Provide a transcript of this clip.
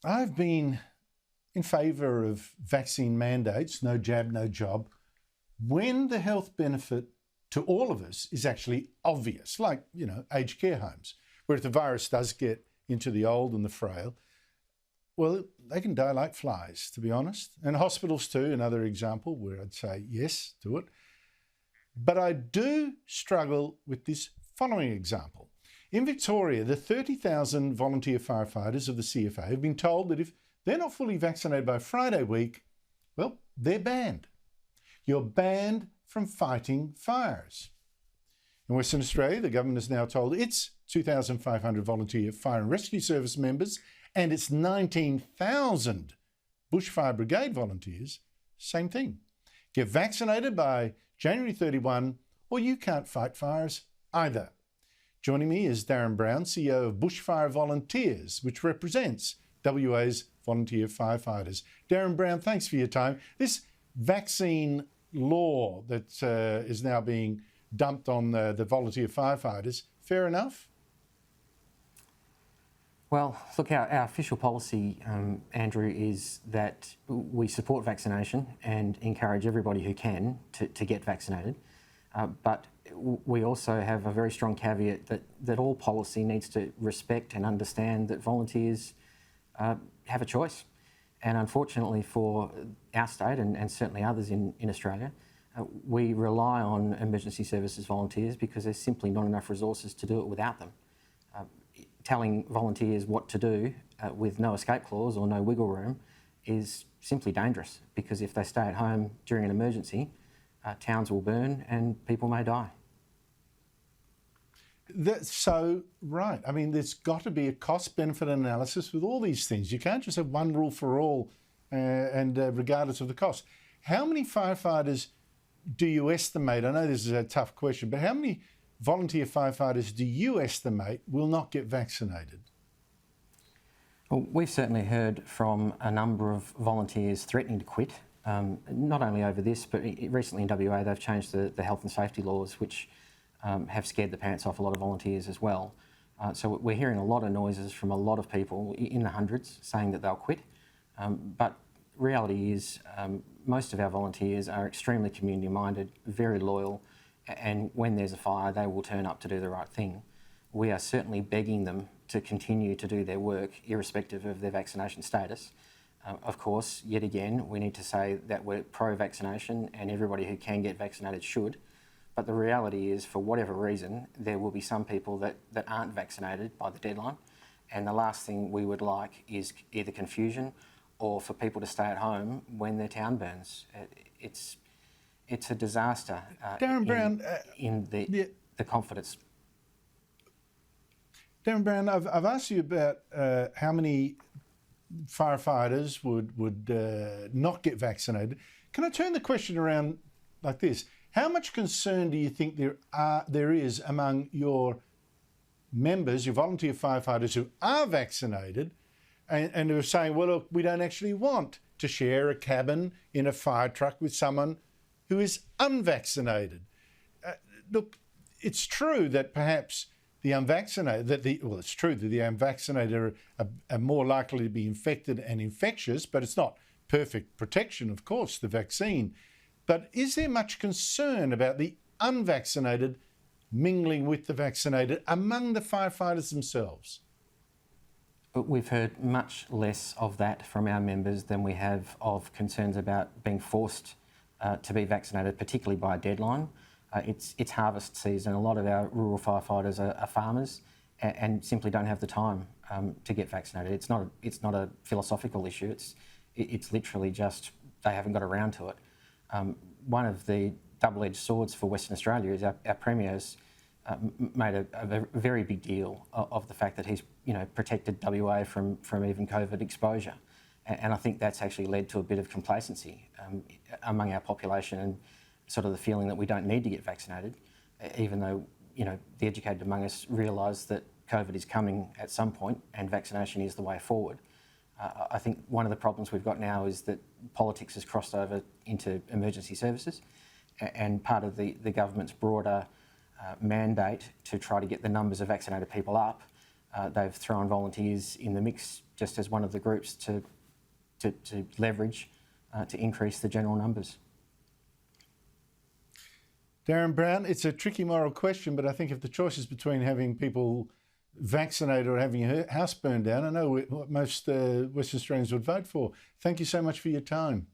I've been in favour of vaccine mandates, no jab, no job, when the health benefit to all of us is actually obvious, like, aged care homes, where if the virus does get into the old and the frail, well, they can die like flies, to be honest. And hospitals too, another example where I'd say, yes, do it. But I do struggle with this following example. In Victoria, the 30,000 volunteer firefighters of the CFA have been told that if they're not fully vaccinated by Friday week, well, they're banned. You're banned from fighting fires. In Western Australia, the government has now told its 2,500 volunteer fire and rescue service members and its 19,000 Bushfire Brigade volunteers, same thing. Get vaccinated by January 31 or you can't fight fires either. Joining me is Darren Brown, CEO of Bushfire Volunteers, which represents WA's volunteer firefighters. Darren Brown, thanks for your time. This vaccine law that is now being dumped on the volunteer firefighters, fair enough? Well, look, our official policy, Andrew, is that we support vaccination and encourage everybody who can to get vaccinated. But we also have a very strong caveat that all policy needs to respect and understand that volunteers have a choice. And unfortunately for our state and certainly others in Australia, we rely on emergency services volunteers because there's simply not enough resources to do it without them. Telling volunteers what to do with no escape clause or no wiggle room is simply dangerous, because if they stay at home during an emergency, towns will burn and people may die. That's so right. I mean, there's got to be a cost-benefit analysis with all these things. You can't just have one rule for all and regardless of the cost. How many firefighters do you estimate? I know this is a tough question, but how many volunteer firefighters do you estimate will not get vaccinated? Well, we've certainly heard from a number of volunteers threatening to quit, not only over this, but recently in WA they've changed the health and safety laws, which have scared the pants off a lot of volunteers as well. So we're hearing a lot of noises from a lot of people in the hundreds saying that they'll quit. But reality is most of our volunteers are extremely community-minded, very loyal, and when there's a fire, they will turn up to do the right thing. We are certainly begging them to continue to do their work, irrespective of their vaccination status. Of course, yet again, we need to say that we're pro-vaccination and everybody who can get vaccinated should. But the reality is, for whatever reason, there will be some people that aren't vaccinated by the deadline. And the last thing we would like is either confusion or for people to stay at home when their town burns. It's a disaster. Darren Brown, in the confidence. Darren Brown, I've asked you about how many firefighters would not get vaccinated. Can I turn the question around like this? How much concern do you think there is among your members, your volunteer firefighters who are vaccinated and who are saying, well, look, we don't actually want to share a cabin in a fire truck with someone who is unvaccinated? Look, it's true that perhaps the unvaccinated, it's true that the unvaccinated are more likely to be infected and infectious, but it's not perfect protection, of course, the vaccine. But is there much concern about the unvaccinated mingling with the vaccinated among the firefighters themselves? We've heard much less of that from our members than we have of concerns about being forced to be vaccinated, particularly by a deadline. It's harvest season. A lot of our rural firefighters are farmers and simply don't have the time to get vaccinated. It's not a philosophical issue. It's literally just they haven't got around to it. One of the double-edged swords for Western Australia is our Premier's made a very big deal of the fact that he's protected WA from even COVID exposure. And I think that's actually led to a bit of complacency among our population and sort of the feeling that we don't need to get vaccinated, even though the educated among us realise that COVID is coming at some point and vaccination is the way forward. I think one of the problems we've got now is that politics has crossed over into emergency services, and part of the government's broader mandate to try to get the numbers of vaccinated people up they've thrown volunteers in the mix just as one of the groups to leverage to increase the general numbers. Darren Brown, it's a tricky moral question, but I think if the choice is between having people vaccinated or having your house burned down, I know what most Western Australians would vote for. Thank you so much for your time.